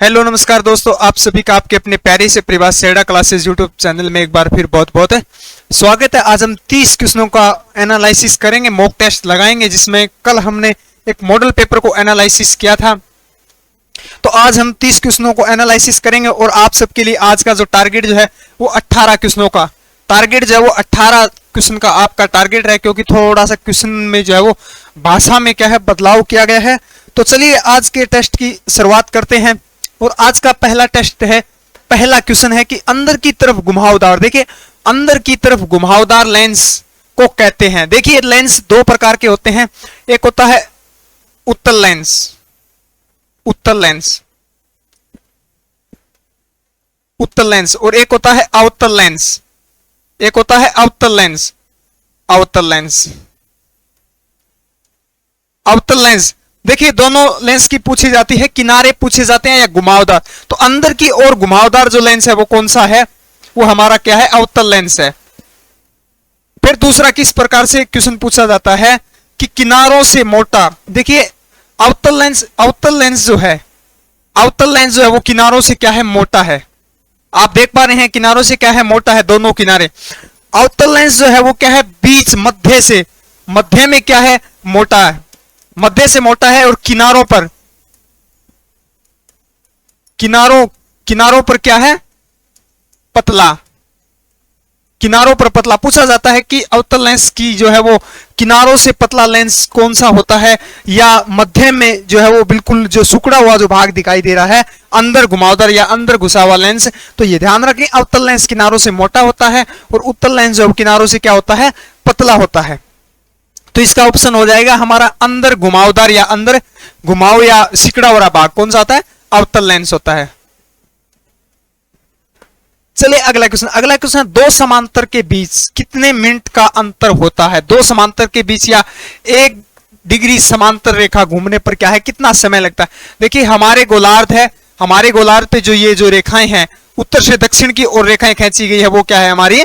Hello नमस्कार दोस्तों, आप सभी का आपके अपने प्यारे से प्रभास सेड़ा क्लासेस यूट्यूब चैनल में एक बार फिर बहुत बहुत स्वागत है। आज हम 30 क्वेश्चनों का एनालिसिस करेंगे, मॉक टेस्ट लगाएंगे, जिसमें कल हमने एक मॉडल पेपर को एनालिसिस किया था। तो आज हम 30 क्वेश्चनों को एनालिसिस करेंगे और आप सबके लिए आज का जो टारगेट जो है वो 18 क्वेश्चनों का टारगेट जो है वो 18 क्वेश्चन का आपका टारगेट है, क्योंकि थोड़ा सा क्वेश्चन में जो है वो भाषा में क्या है बदलाव किया गया है। तो चलिए आज के टेस्ट की शुरुआत करते हैं। और आज का पहला टेस्ट है, पहला क्वेश्चन है कि अंदर की तरफ घुमावदार, देखिए अंदर की तरफ घुमावदार लेंस को कहते हैं। देखिए लेंस दो प्रकार के होते हैं, एक होता है उत्तल लेंस, उत्तल लेंस, उत्तल लेंस, और एक होता है अवतल लेंस, एक होता है अवतल लेंस, अवतल लेंस, अवतल लेंस। देखिए दोनों लेंस की पूछी जाती है, किनारे पूछे जाते हैं या घुमावदार। तो अंदर की ओर घुमावदार जो लेंस है वो कौन सा है, वो हमारा क्या है, अवतल लेंस है। फिर दूसरा किस प्रकार से क्वेश्चन पूछा जाता है कि किनारों से मोटा। देखिए अवतल लेंस, अवतल लेंस जो है, अवतल लेंस जो है वो किनारों से क्या है, मोटा है। आप देख पा रहे हैं किनारों से क्या है, मोटा है दोनों किनारे। अवतल लेंस जो है वो क्या है, बीच मध्य से, मध्य में क्या है, मोटा है, मध्य से मोटा है। और किनारों पर, किनारों किनारों पर क्या है, पतला, किनारों पर पतला। पूछा जाता है कि अवतल लेंस की जो है वो किनारों से पतला लेंस कौन सा होता है, या मध्य में जो है वो बिल्कुल जो सुकड़ा हुआ जो भाग दिखाई दे रहा है, अंदर घुमावदार या अंदर घुसा हुआ लेंस। तो ये ध्यान रखें, अवतल लेंस किनारों से मोटा होता है और उत्तल लेंस जो है किनारों से क्या होता है, पतला होता है। तो इसका ऑप्शन हो जाएगा हमारा अंदर घुमावदार या अंदर घुमाव या सिकड़ा वाला भाग कौन सा होता है, अवतल लेंस होता है। चलिए अगला क्वेश्चन, अगला क्वेश्चन, दो समांतर के बीच कितने मिनट का अंतर होता है। दो समांतर के बीच या 1 डिग्री समांतर रेखा घूमने पर क्या है, कितना समय लगता है। देखिए हमारे गोलार्ध है, हमारे गोलार्ध पे जो ये जो रेखाएं हैं उत्तर से दक्षिण की ओर रेखाएं खींची गई है, वो क्या है, हमारी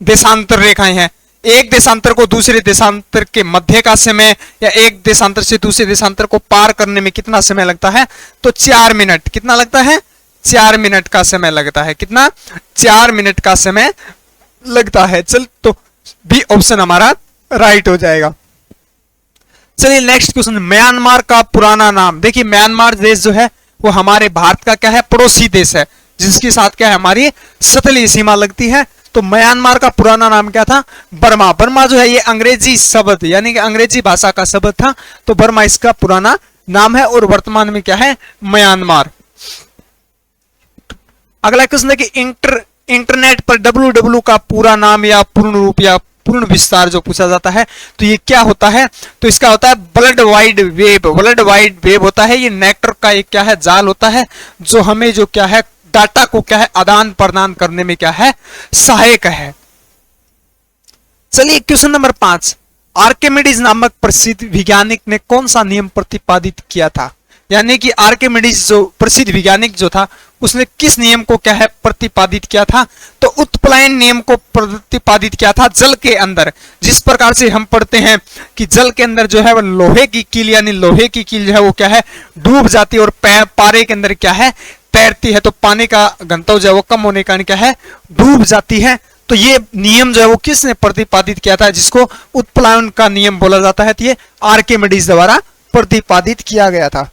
देशांतर रेखाएं हैं। एक देशांतर को दूसरे देशांतर के मध्य का समय या एक देशांतर से दूसरे देशांतर को पार करने में कितना समय लगता है, तो 4 मिनट। कितना लगता है, 4 मिनट का समय लगता है। कितना, 4 मिनट का समय लगता है। चल तो बी ऑप्शन हमारा राइट हो जाएगा। चलिए नेक्स्ट क्वेश्चन, म्यांमार का पुराना नाम। देखिए म्यांमार देश जो है वो हमारे भारत का क्या है, पड़ोसी देश है, जिसके साथ क्या है हमारी सतली सीमा लगती है। तो म्यांमार का पुराना नाम क्या था, बर्मा। बर्मा जो है ये अंग्रेजी शब्द यानी कि अंग्रेजी भाषा का शब्द था, तो बर्मा इसका पुराना नाम है और वर्तमान में क्या है, म्यांमार। अगला क्वेश्चन है कि इंटरनेट पर www का पूरा नाम या पूर्ण रूप या पूर्ण विस्तार जो पूछा जाता है, तो ये क्या होता है, तो इसका होता है world wide web. World wide web होता है ये नेटवर्क का एक क्या है, जाल होता है, जो हमें जो क्या है डाटा को क्या है आदान प्रदान करने में क्या है, सहायक है। चलिए क्वेश्चन नंबर 5, आर्किमिडीज नामक प्रसिद्ध वैज्ञानिक ने कौन सा नियम प्रतिपादित किया था। यानी कि आर्किमिडीज जो प्रसिद्ध वैज्ञानिक जो था, उसने किस नियम को क्या है प्रतिपादित किया था, तो उत्प्लायन नियम को प्रतिपादित किया था जल के अंदर। जिस प्रकार से हम पढ़ते हैं कि जल के अंदर जो है वो लोहे की कील यानी लोहे की कील जो है वो क्या है डूब जाती है और पारे के अंदर क्या है तैरती है, तो पानी का घनत्व जो है वो कम होने के कारण क्या है डूब जाती है। तो ये नियम जो है वो किसने प्रतिपादित किया था, जिसको उत्प्लायन का नियम बोला जाता है, तो ये आर्किमिडीज द्वारा प्रतिपादित किया गया था।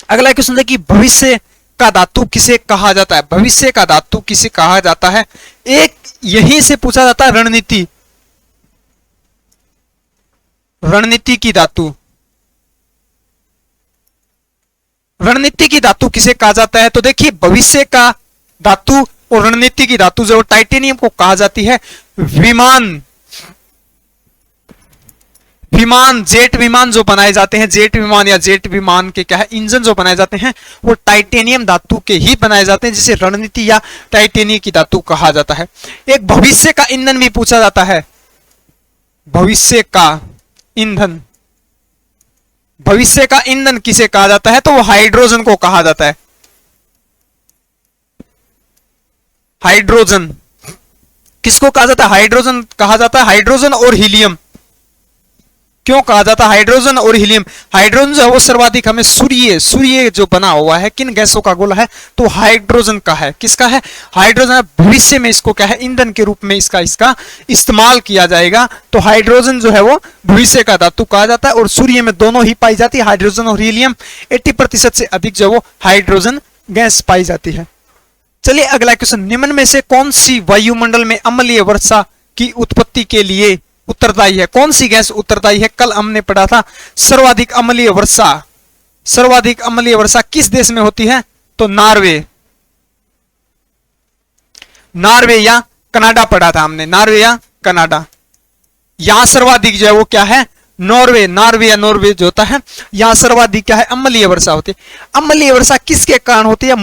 अगला क्वेश्चन है कि भविष्य का धातु किसे कहा जाता है। भविष्य का धातु किसे कहा जाता है, एक यहीं से पूछा जाता है, रणनीति, रणनीति की धातु, रणनीति की धातु किसे कहा जाता है। तो देखिए भविष्य का धातु और रणनीति की धातु जो टाइटेनियम को कहा जाती है। विमान, विमान जेट विमान जो बनाए जाते हैं, जेट विमान या जेट विमान के क्या है इंजन जो बनाए जाते हैं, वो टाइटेनियम धातु के ही बनाए जाते हैं, जिसे रणनीति या टाइटेनियम की धातु कहा जाता है। एक भविष्य का ईंधन भी पूछा जाता है, भविष्य का ईंधन, भविष्य का ईंधन किसे कहा जाता है, तो वो हाइड्रोजन को कहा जाता है। हाइड्रोजन किसको कहा जाता है, हाइड्रोजन कहा जाता है, हाइड्रोजन और हीलियम, क्यों कहा जाता है हाइड्रोजन और हीलियम? हाइड्रोजन जो है वो सर्वाधिक हमें सूर्य जो बना हुआ है किन गैसों का गोला है? तो हाइड्रोजन का है। किसका है? हाइड्रोजन। भविष्य में इसको क्या है? ईंधन के रूप में इसका इस्तेमाल किया जाएगा। तो हाइड्रोजन जो है वो भविष्य का धातु कहा जाता है और सूर्य में दोनों ही पाई जाती है, हाइड्रोजन और हीलियम। 80% से अधिक जो वो हाइड्रोजन गैस पाई जाती है। चलिए अगला क्वेश्चन, निम्न में से कौन सी वायुमंडल में अम्लीय वर्षा की उत्पत्ति के लिए उत्तरदायी है? कौन सी गैस उत्तरदायी है? कल हमने पढ़ा था सर्वाधिक अम्लीय वर्षा किस देश में होती है? तो नॉर्वे या कनाडा पढ़ा था हमने, नॉर्वे या कनाडा। यहां सर्वाधिक जो है वो क्या है? नॉर्वे जो होता है, यहां सर्वाधिक क्या है? अम्लीय वर्षा होती है। अम्लीय वर्षा किसके कारण होती है?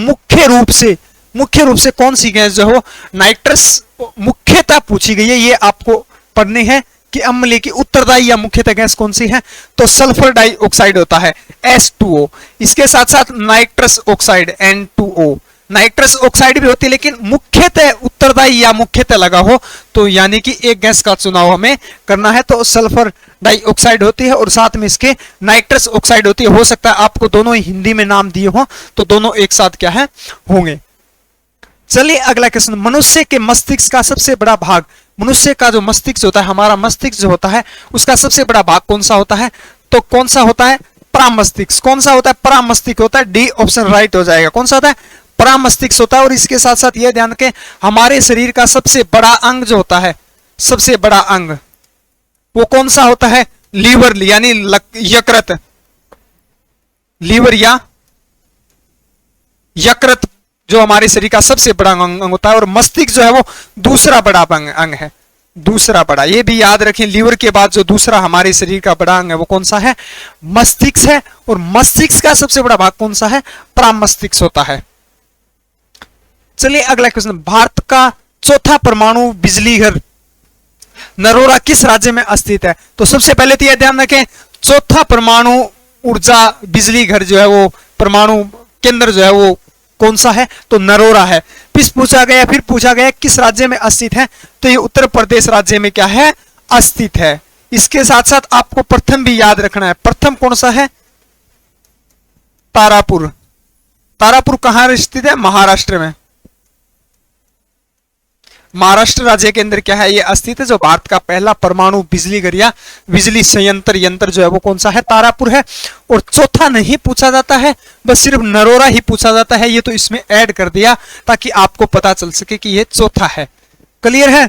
मुख्य रूप से कौन सी गैस जो हो? नाइट्रस मुख्यतः पूछी गई है, ये आपको पढ़नी है कि अम्लीय की उत्तरदायी या मुख्यतः गैस कौन सी है? तो सल्फर डाइऑक्साइड होता है, H2O। इसके साथ साथ nitrous oxide, N2O। Nitrous oxide भी होती है, लेकिन मुख्यतः उत्तरदायी या मुख्यतः लगा हो तो यानी कि एक गैस का चुनाव हमें करना है, तो सल्फर डाइऑक्साइड होती है और साथ में इसके नाइट्रस ऑक्साइड होती है। हो सकता है आपको दोनों ही हिंदी में नाम दिए हो, तो दोनों एक साथ क्या है? होंगे। चलिए अगला क्वेश्चन, मनुष्य के मस्तिष्क का सबसे बड़ा भाग, मनुष्य का जो मस्तिष्क होता है, हमारा मस्तिष्क जो होता है, उसका सबसे बड़ा भाग कौन सा होता है? तो कौन सा होता है? परामस्तिष्क। कौन सा होता है? परामस्तिष्क होता है। डी ऑप्शन राइट हो जाएगा। कौन सा होता है? परामस्तिष्क होता है। और इसके साथ साथ यह ध्यान रखें, हमारे शरीर का सबसे बड़ा अंग जो होता है, सबसे बड़ा अंग वो कौन सा होता है? लीवर यानी यकृत। लीवर या यकृत जो हमारे शरीर का सबसे बड़ा अंग होता है, और मस्तिष्क जो है वो दूसरा बड़ा अंग है, दूसरा बड़ा। ये भी याद रखें, लीवर के बाद जो दूसरा हमारे शरीर का बड़ा अंग है वो कौन सा है? मस्तिष्क है। और मस्तिष्क का सबसे बड़ा भाग कौन सा है? परामस्तिष्क होता है। चलिए अगला क्वेश्चन, भारत का चौथा परमाणु बिजली घर नरोरा किस राज्य में स्थित है? तो सबसे पहले तो यह ध्यान रखें, चौथा परमाणु ऊर्जा बिजली घर जो है वो परमाणु केंद्र जो है वो कौन सा है? तो नरोरा है। फिर पूछा गया किस राज्य में स्थित है? तो ये उत्तर प्रदेश राज्य में क्या है? स्थित है। इसके साथ साथ आपको प्रथम भी याद रखना है। प्रथम कौन सा है? तारापुर। तारापुर कहां स्थित है? महाराष्ट्र में। महाराष्ट्र राज्य के अंदर क्या है? ये स्थित है। जो भारत का पहला परमाणु बिजली घर या बिजली संयंत्र यंत्र जो है वो कौन सा है? तारापुर है। और चौथा नहीं पूछा जाता है, बस सिर्फ नरोरा ही पूछा जाता है। ये तो इसमें ऐड कर दिया ताकि आपको पता चल सके कि ये चौथा है। क्लियर है?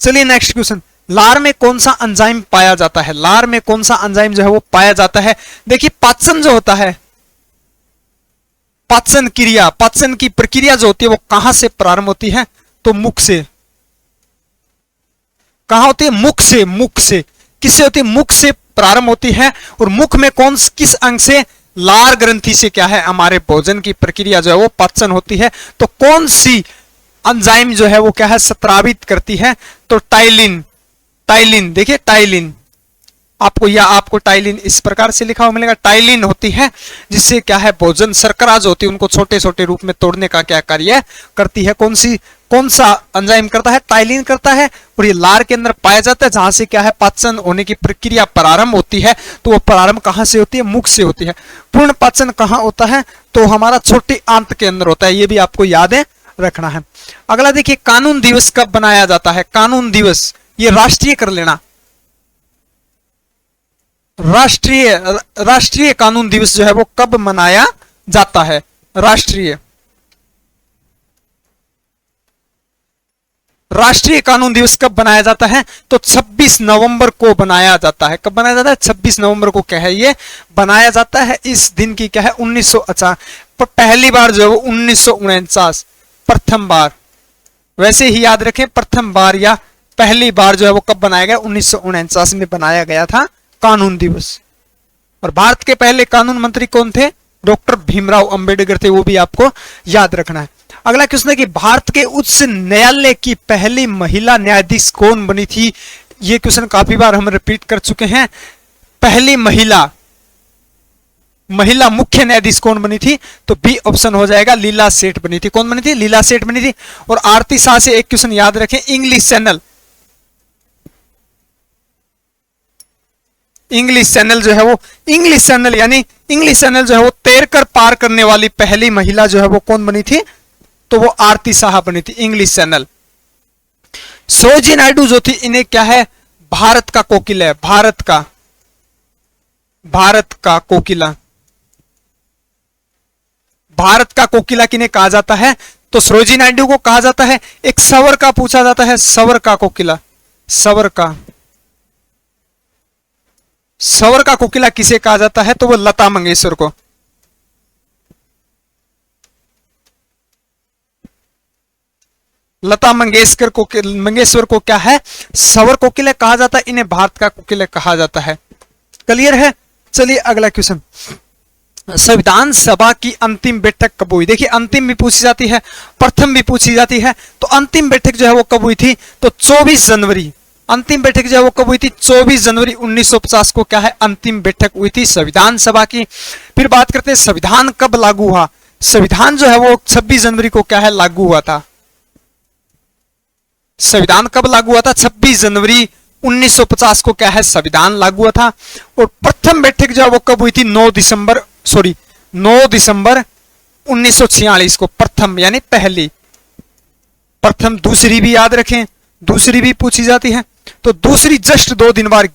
चलिए नेक्स्ट क्वेश्चन, लार में कौन सा एंजाइम पाया जाता है? लार में कौन सा एंजाइम जो है वो पाया जाता है? देखिए पाचन जो होता है, पाचन की प्रक्रिया जो होती है वो कहां से प्रारंभ होती है? तो मुख से। कहां होती है? मुख से। किससे होती है? मुख से प्रारंभ होती है। और मुख में किस अंग से? लार ग्रंथि से क्या है? हमारे भोजन की प्रक्रिया जो है वो पाचन होती है। तो कौन सी एंजाइम जो है वो क्या है? स्रावित करती है? तो टाइलिन। देखिए टाइलिन, आपको टाइलिन इस प्रकार से लिखा हुआ मिलेगा। टाइलिन होती है जिससे क्या है? भोजन शर्करा जो होती है उनको छोटे छोटे रूप में तोड़ने का क्या कार्य करती है? कौन सा एंजाइम करता है? टाइलिन करता है। और ये लार के अंदर पाया जाता है, जहां से क्या है? पाचन होने की प्रक्रिया प्रारंभ होती है। तो वो प्रारंभ कहां से होती है? मुख से होती है। पूर्ण पाचन कहां होता है? तो हमारा छोटी आंत के अंदर होता है। ये भी आपको याद रखना है। अगला देखिए, कानून दिवस कब बनाया जाता है? कानून दिवस, ये राष्ट्रीय कर लेना। राष्ट्रीय कानून दिवस जो है वो कब मनाया जाता है? राष्ट्रीय कानून दिवस कब बनाया जाता है? तो 26 नवंबर को बनाया जाता है। कब बनाया जाता है? 26 नवंबर को क्या है? ये बनाया जाता है। इस दिन की क्या है? 1950 पहली बार जो है वो 1949 प्रथम बार। वैसे ही याद रखें, प्रथम बार या पहली बार जो है वो कब बनाया गया? 1949 में बनाया गया था कानून दिवस। और भारत के पहले कानून मंत्री कौन थे? डॉक्टर भीमराव अंबेडकर थे। वो भी आपको याद रखना है। अगला क्वेश्चन है कि भारत के उच्च न्यायालय की पहली महिला न्यायाधीश कौन बनी थी? ये क्वेश्चन काफी बार हम रिपीट कर चुके हैं। पहली महिला मुख्य न्यायाधीश कौन बनी थी? तो बी ऑप्शन हो जाएगा, लीला सेठ बनी थी। कौन बनी थी? लीला सेठ बनी थी। और आरती शाह से एक क्वेश्चन याद रखें, इंग्लिश चैनल इंग्लिश चैनल जो है वो, इंग्लिश चैनल यानी इंग्लिश चैनल जो है वो तैरकर पार करने वाली पहली महिला जो है वो कौन बनी थी, तो वो आरती शाह बनी थी, इंग्लिश चैनल। सरोजिनी नायडू जो थी, इन्हें क्या है, भारत का कोकिला है, भारत का कोकिला। भारत का कोकिला किन्हें कहा जाता है, तो सरोजिनी नायडू को कहा जाता है। एक सवर का पूछा जाता है, सवर का कोकिला, सवर का कोकिला किसे कहा जाता है, तो वो लता मंगेशकर को। लता मंगेशकर को क्या है, सवर कोकिला कहा जाता है, इन्हें भारत का कोकिला कहा जाता है। क्लियर है। चलिए अगला क्वेश्चन, संविधान सभा की अंतिम बैठक कब हुई। देखिए अंतिम भी पूछी जाती है, प्रथम भी पूछी जाती है। तो अंतिम बैठक जो है वो कब हुई थी, तो 24 जनवरी। अंतिम बैठक जो है वो कब हुई थी, 24 जनवरी 1950 को क्या है, अंतिम बैठक हुई थी संविधान सभा की। फिर बात करते हैं संविधान कब लागू हुआ। संविधान जो है वो 26 जनवरी को क्या है, लागू हुआ था। संविधान कब लागू हुआ था, 26 जनवरी 1950 को क्या है, संविधान लागू हुआ था। और प्रथम बैठक जो है वो कब हुई थी, 9 दिसंबर 1946 को, प्रथम यानी पहली। प्रथम, दूसरी भी याद रखें, दूसरी भी पूछी जाती है। तो दूसरी जस्ट 2 दिन बाद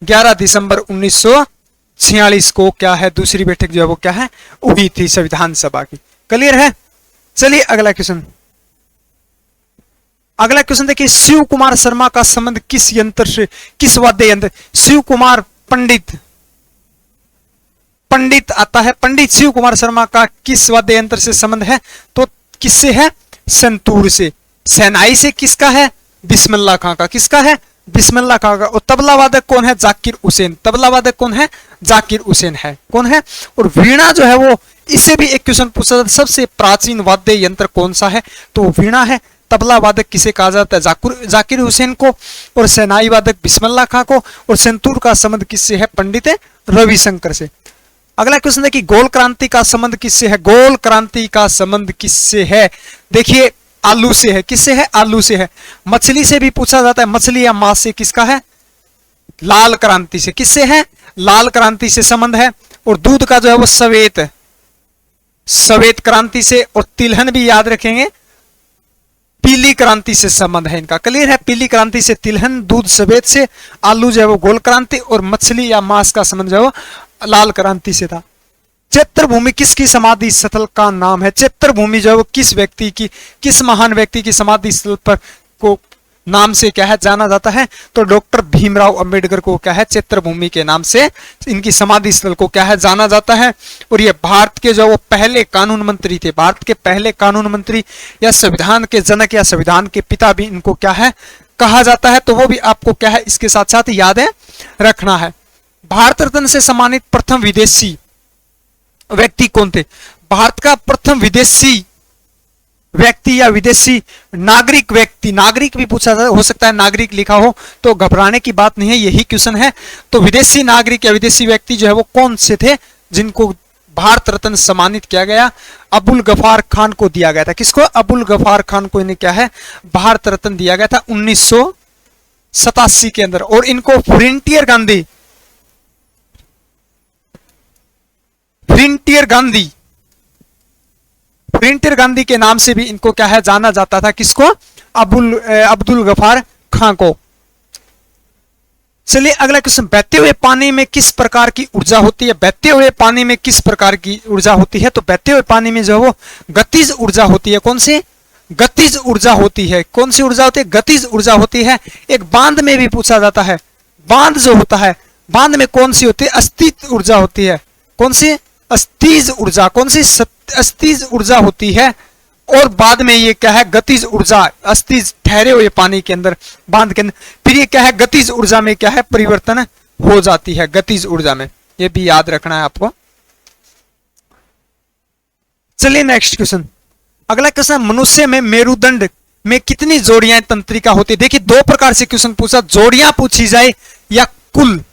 11 दिसंबर 1946 को क्या है, दूसरी बैठक जो है वो क्या है, हुई थी संविधान सभा की। क्लियर है। चलिए अगला क्वेश्चन, अगला क्वेश्चन देखिए, शिव कुमार शर्मा का संबंध किस यंत्र से, किस वाद्य यंत्र। शिव कुमार पंडित आता है, पंडित शिव कुमार शर्मा का किस वाद्य यंत्र से संबंध है, तो किससे है, संतूर से। शहनाई से किसका है, बिस्मिल्लाह खां का। किसका है, बिस्मिल्लाह खां का। और तबला वादक कौन है, जाकिर हुसैन। तबला वादक कौन है, जाकिर हुसैन है, कौन है। और वीणा जो है वो, इससे भी एक क्वेश्चन पूछा जाता है, सबसे प्राचीन वाद्य यंत्र कौन सा है, तो वीणा है। तबला वादक किसे कहा जाता है, जाकिर हुसैन को। और शहनाई वादक बिस्मिल्लाह खां को। और संतूर का संबंध किससे है, पंडित रविशंकर से। अगला क्वेश्चन देखिए, गोल क्रांति का संबंध किससे है। गोल क्रांति का संबंध किससे है, देखिए आलू से है। किससे है, आलू से है। मछली से भी पूछा जाता है, मछली या मांस से किसका है, लाल क्रांति से। किससे है, लाल क्रांति से संबंध है। और दूध का जो है वो श्वेत क्रांति से। और तिलहन भी याद रखेंगे, पीली क्रांति से संबंध है इनका। क्लियर है। पीली क्रांति से तिलहन, दूध श्वेत से, आलू जो है वो गोल क्रांति, और मछली या मांस का संबंध जो है वो लाल क्रांति से था। चैत्रभूमि किसकी समाधि स्थल का नाम है। चैत्रभूमि जो है वो किस व्यक्ति की, किस महान व्यक्ति की समाधि स्थल पर को नाम से क्या है, जाना जाता है, तो डॉक्टर भीमराव अंबेडकर को क्या है, चैत्रभूमि के नाम से इनकी समाधि स्थल को क्या है, जाना जाता है। और ये भारत के जो वो पहले कानून मंत्री थे, भारत के पहले कानून मंत्री या संविधान के जनक या संविधान के पिता भी इनको क्या है, कहा जाता है। तो वो भी आपको क्या है, इसके साथ साथ याद है रखना है। भारत रत्न से सम्मानित प्रथम विदेशी व्यक्ति कौन थे। भारत का प्रथम विदेशी व्यक्ति या विदेशी नागरिक व्यक्ति, नागरिक भी पूछा हो सकता है, नागरिक लिखा हो तो घबराने की बात नहीं है, यही क्वेश्चन है। तो विदेशी नागरिक या विदेशी व्यक्ति जो है वो कौन से थे जिनको भारत रत्न सम्मानित किया गया। अबुल गफार खान को दिया गया था। किसको, अबुल गफार खान को इन्हें क्या है, भारत रत्न दिया गया था 1987 के अंदर। और इनको फ्रंटियर गांधी के नाम से भी इनको क्या है, जाना जाता था। किसको, अब्दुल गफार खान को। चलिए अगला क्वेश्चन, बहते हुए पानी में किस प्रकार की ऊर्जा होती है। बहते हुए पानी में किस प्रकार की ऊर्जा होती है, तो बहते हुए पानी में जो वो गतिज ऊर्जा होती है। कौन सी, गतिज ऊर्जा होती है। कौन सी ऊर्जा होती है, गतिज ऊर्जा होती है। एक बांध में भी पूछा जाता है, बांध जो होता है, बांध में कौन सी होती है, अस्थिज ऊर्जा होती है। कौन सी, अस्थिज ऊर्जा। कौन सी, अस्थिज ऊर्जा होती है। और बाद में ये क्या है, गतिज ऊर्जा, अस्थिज ठहरे हुए पानी के अंदर, बांध के अंदर, फिर ये क्या है, गतिज ऊर्जा में क्या है, परिवर्तन हो जाती है, गतिज ऊर्जा में। ये भी याद रखना है आपको। चलिए नेक्स्ट क्वेश्चन, अगला क्वेश्चन, मनुष्य में मेरुदंड में कितनी जोड़ियां तंत्रिका होती है। देखिए 2 प्रकार से क्वेश्चन पूछा, जोड़ियां पूछी जाए या कुल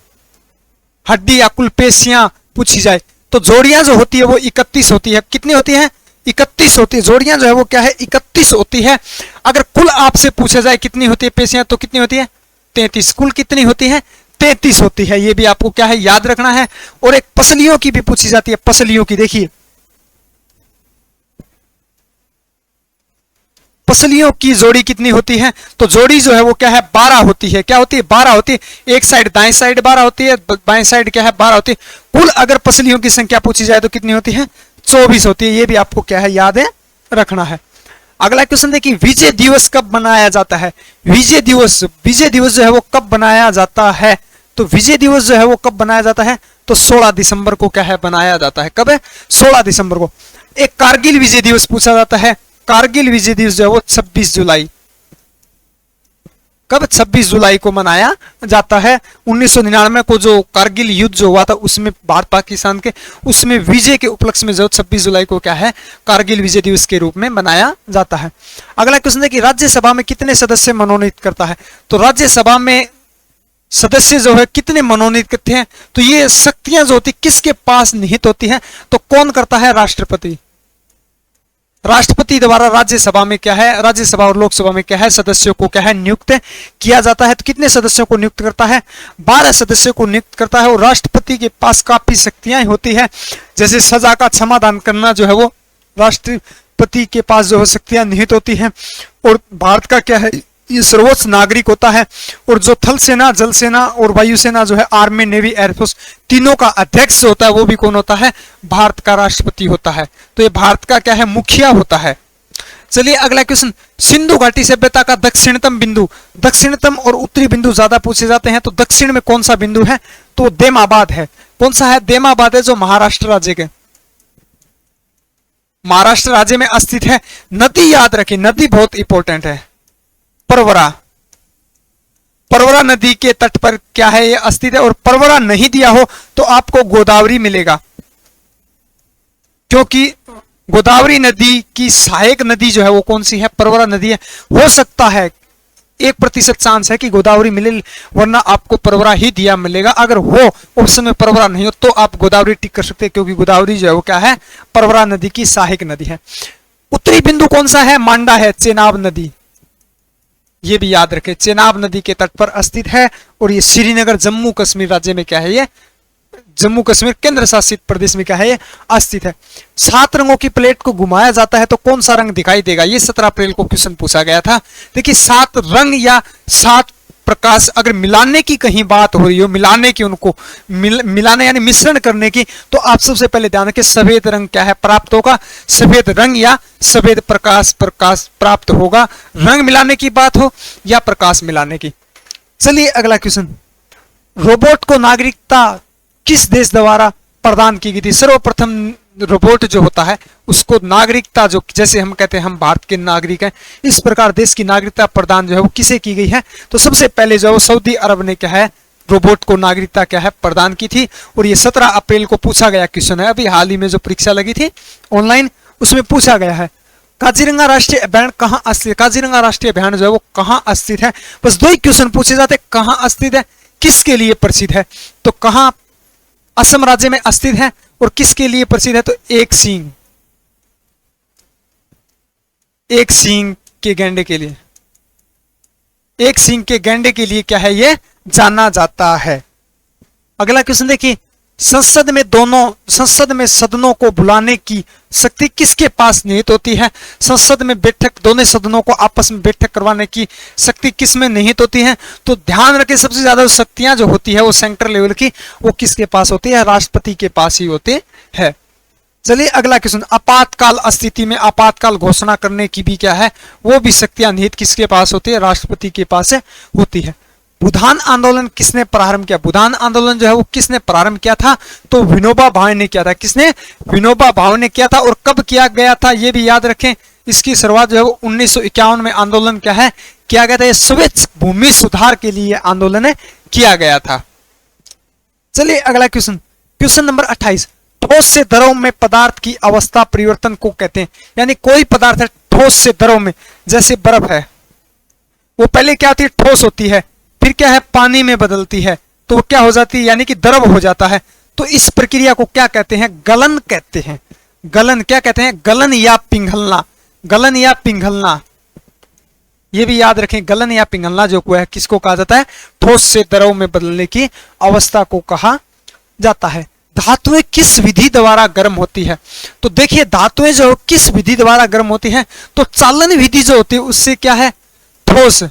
हड्डी या कुल पेशियां पूछी जाए। तो जोड़ियां जो होती है वो 31 होती है। कितनी होती है, 31 होती है। जोड़ियां जो है वो क्या है, 31 होती है। अगर कुल आपसे पूछा जाए कितनी होती है पेशियां, तो कितनी होती है, 33। कुल कितनी होती है? 33 होती है। ये भी आपको क्या है, याद रखना है। और एक पसलियों की भी पूछी जाती है। पसलियों की देखिए, पसलियों की जोड़ी कितनी होती है? तो जोड़ी जो है वो क्या है, 12 होती है। क्या होती है? 12 होती है। एक साइड दाएं साइड 12 होती है, बाएं साइड क्या है, 12 होती है। कुल अगर पसलियों की संख्या पूछी जाए तो कितनी होती है? 24 होती है। ये भी आपको क्या है, याद है रखना है। अगला क्वेश्चन देखिए, विजय दिवस कब मनाया जाता है? विजय दिवस जो है वो कब बनाया जाता है? तो विजय दिवस जो है वो कब बनाया जाता है? तो 16 दिसंबर को क्या है, बनाया जाता है। कब है? 16 दिसंबर को। एक कारगिल विजय दिवस पूछा जाता है। कारगिल विजय दिवस जो है वो 26 जुलाई, कब? 26 जुलाई को मनाया जाता है। 1999 को जो कारगिल युद्ध जो हुआ था उसमें भारत पाकिस्तान के, उसमें विजय के उपलक्ष्य में जो 26 जुलाई को क्या है, कारगिल विजय दिवस के रूप में मनाया जाता है। अगला क्वेश्चन है कि राज्यसभा में कितने सदस्य मनोनीत करता है? तो राज्यसभा में सदस्य जो है कितने मनोनीत करते हैं? तो ये शक्तियां जो होती किसके पास निहित होती है? तो कौन करता है? राष्ट्रपति। राष्ट्रपति द्वारा राज्यसभा में क्या है, राज्यसभा और लोकसभा में क्या है, सदस्यों को क्या है, नियुक्त किया जाता है। तो कितने सदस्यों को नियुक्त करता है? 12 सदस्यों को नियुक्त करता है। और राष्ट्रपति के पास काफी शक्तियां होती है, जैसे सजा का समाधान करना जो है वो राष्ट्रपति के पास जो है शक्तियां निहित होती हैं। और भारत का क्या है, ये सर्वोच्च नागरिक होता है। और जो थल सेना, जल सेना और वायुसेना जो है, आर्मी, नेवी, एयरफोर्स, तीनों का अध्यक्ष होता है वो भी कौन होता है? भारत का राष्ट्रपति होता है। तो ये भारत का क्या है, मुखिया होता है। चलिए अगला क्वेश्चन, सिंधु घाटी सभ्यता का दक्षिणतम बिंदु। दक्षिणतम और उत्तरी बिंदु ज्यादा पूछे जाते हैं। तो दक्षिण में कौन सा बिंदु है? तो देमाबाद है। कौन सा है? देमाबाद है, जो महाराष्ट्र राज्य के, महाराष्ट्र राज्य में स्थित है। नदी याद रखिए, नदी बहुत इंपॉर्टेंट है। परवरा, परवरा नदी के तट पर क्या है, ये स्थित है। और परवरा नहीं दिया हो तो आपको गोदावरी मिलेगा, क्योंकि गोदावरी नदी की सहायक नदी जो है वो कौन सी है? परवरा नदी है। हो सकता है 1% चांस है कि गोदावरी मिले, वरना आपको परवरा ही दिया मिलेगा। अगर हो ऑप्शन में परवरा नहीं हो तो आप गोदावरी टिक कर सकते हैं, क्योंकि गोदावरी जो है वो क्या है, परवरा नदी की सहायक नदी है। उत्तरी बिंदु कौन सा है? मांडा है, चेनाब नदी। ये भी याद रखें, चेनाब नदी के तट पर स्थित है। और ये श्रीनगर, जम्मू कश्मीर राज्य में क्या है, ये जम्मू कश्मीर केंद्र शासित प्रदेश में क्या है, ये स्थित है। 7 रंगों की प्लेट को घुमाया जाता है तो कौन सा रंग दिखाई देगा? ये 17 अप्रैल को क्वेश्चन पूछा गया था। देखिए 7 रंग या 7 प्रकाश अगर मिलाने की कहीं बात हो रही हो, मिलाने की, उनको मिलाने यानी मिश्रण करने की, तो आप सबसे पहले ध्यान रखें सफेद रंग क्या है, प्राप्त होगा। सफेद रंग या सफेद प्रकाश प्राप्त होगा। रंग मिलाने की बात हो या प्रकाश मिलाने की। चलिए अगला क्वेश्चन, रोबोट को नागरिकता किस देश द्वारा प्रदान की गई थी? सर्वप्रथम रोबोट जो होता है उसको नागरिकता, जो जैसे हम कहते हैं हम भारत के नागरिक हैं, इस प्रकार देश की नागरिकता प्रदान जो है वो किसे की गई है? तो सबसे पहले जो है सऊदी अरब ने क्या है, रोबोट को नागरिकता क्या है, प्रदान की थी। और ये 17 अप्रैल को पूछा गया क्वेश्चन है। अभी हाल ही में जो परीक्षा लगी थी ऑनलाइन, उसमें पूछा गया है काजीरंगा राष्ट्रीय अभ्यारण्य कहाँ स्थित? काजीरंगा राष्ट्रीय अभ्यारण्य जो है वो कहाँ स्थित है? बस 2 ही क्वेश्चन पूछे जाते, कहाँ स्थित है, किसके लिए प्रसिद्ध है? तो कहाँ असम राज्य में स्थित है और किसके लिए प्रसिद्ध है? तो एक सींग के गैंडे के लिए, एक सींग के गैंडे के लिए क्या है, ये जाना जाता है। अगला क्वेश्चन देखिए, संसद में सदनों को बुलाने की शक्ति किसके पास निहित होती है? संसद में बैठक, दोनों सदनों को आपस में बैठक करवाने की शक्ति किस में निहित होती है? तो ध्यान रखें सबसे ज्यादा शक्तियां जो होती है वो सेंट्रल लेवल की, वो किसके पास होती है? राष्ट्रपति के पास ही होती है। चलिए अगला क्वेश्चन, आपातकाल स्थिति में आपातकाल घोषणा करने की भी क्या है, वो भी शक्तियां निहित किसके पास होती है? राष्ट्रपति के पास होती है। बुधान आंदोलन किसने प्रारंभ किया? बुधान आंदोलन जो है वो किसने प्रारंभ किया था? तो विनोबा भावे ने किया था। किसने? विनोबा भावे ने किया था। और कब किया गया था ये भी याद रखें। इसकी शुरुआत जो है वो 1951 में आंदोलन क्या है, किया गया था। ये स्वच्छ भूमि सुधार के लिए आंदोलन किया गया था। चलिए अगला क्वेश्चन, क्वेश्चन नंबर 28, ठोस से द्रव में पदार्थ की अवस्था परिवर्तन को कहते हैं। यानी कोई पदार्थ है ठोस से द्रव में, जैसे बर्फ है, वो पहले क्या होती है? ठोस होती है, फिर क्या है? पानी में बदलती है, तो वो क्या हो जाती है? यानी कि द्रव हो जाता है। तो इस प्रक्रिया को क्या कहते हैं? गलन कहते हैं। गलन क्या कहते हैं? गलन या पिघलना, गलन या पिघलना। ये भी याद रखें, गलन या पिघलना जो है किसको कहा जाता है, ठोस से द्रव में बदलने की अवस्था को कहा जाता है। धातुएं किस विधि द्वारा गर्म होती है, तो देखिए धातुएं जो किस विधि द्वारा गर्म होती है, तो चालन विधि जो होती है उससे क्या है, ठोस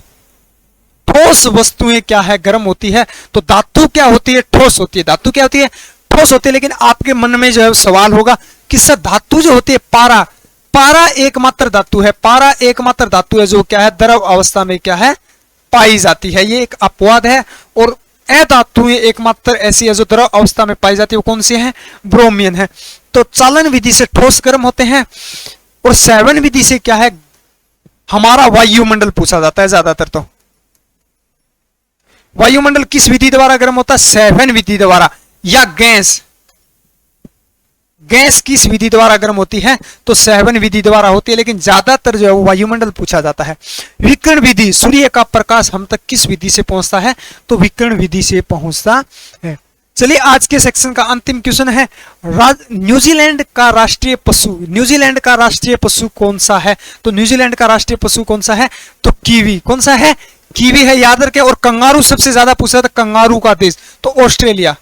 ठोस वस्तुएं क्या है, गर्म होती है। तो धातु क्या होती है, ठोस होती है। धातु क्या होती है, ठोस होती है। लेकिन आपके मन में जो है सवाल होगा कि सर धातु जो होती है पारा, पारा एकमात्र धातु है, पारा एकमात्र धातु है जो क्या है, द्रव अवस्था में क्या है, पाई जाती है। ये एक अपवाद है। और अधातुएं एकमात्र ऐसी है जो द्रव अवस्था में पाई जाती है, वो कौन सी है, ब्रोमियन है। तो चालन विधि से ठोस गर्म होते हैं। और सेवन विधि से क्या है, हमारा वायुमंडल पूछा जाता है ज्यादातर। तो वायुमंडल किस विधि द्वारा गर्म होता है, सेवन विधि द्वारा। या गैस, गैस किस विधि द्वारा गर्म होती है, तो सेवन विधि द्वारा होती है। लेकिन ज्यादातर जो है वो वायुमंडल पूछा जाता है। विकिरण विधि, सूर्य का प्रकाश हम तक किस विधि से पहुंचता है, तो विकिरण विधि से पहुंचता है। चलिए आज के सेक्शन का अंतिम क्वेश्चन है, न्यूजीलैंड का राष्ट्रीय पशु, न्यूजीलैंड का राष्ट्रीय पशु कौन सा है, तो न्यूजीलैंड का राष्ट्रीय पशु कौन सा है, तो कीवी। कौन सा है, कीवी है, याद रखें। और कंगारू सबसे ज्यादा पूछा था, कंगारू का देश, तो ऑस्ट्रेलिया।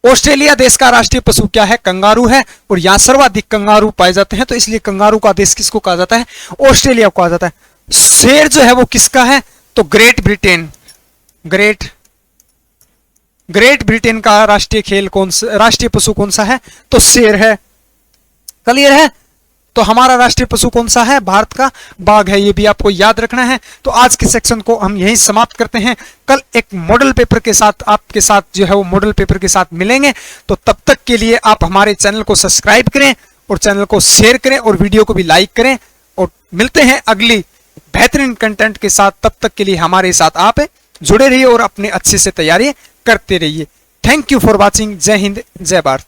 ऑस्ट्रेलिया देश का राष्ट्रीय पशु क्या है, कंगारू है। और यहां सर्वाधिक कंगारू पाए जाते हैं, तो इसलिए कंगारू का देश किसको कहा जाता है, ऑस्ट्रेलिया को कहा जाता है। शेर जो है वो किसका है, तो ग्रेट ब्रिटेन। ग्रेट ब्रिटेन का राष्ट्रीय खेल कौन सा, राष्ट्रीय पशु कौन सा है, तो शेर है। क्लियर है। तो हमारा राष्ट्रीय पशु कौन सा है, भारत का बाघ है। ये भी आपको याद रखना है। तो आज के सेक्शन को हम यहीं समाप्त करते हैं। कल एक मॉडल पेपर के साथ आपके साथ जो है वो मॉडल पेपर के साथ मिलेंगे। तो तब तक के लिए आप हमारे चैनल को सब्सक्राइब करें और चैनल को शेयर करें और वीडियो को भी लाइक करें। और मिलते हैं अगली बेहतरीन कंटेंट के साथ। तब तक के लिए हमारे साथ आप जुड़े रहिए और अपने अच्छे से तैयारी करते रहिए। Thank you for watching. जय हिंद, जय भारत।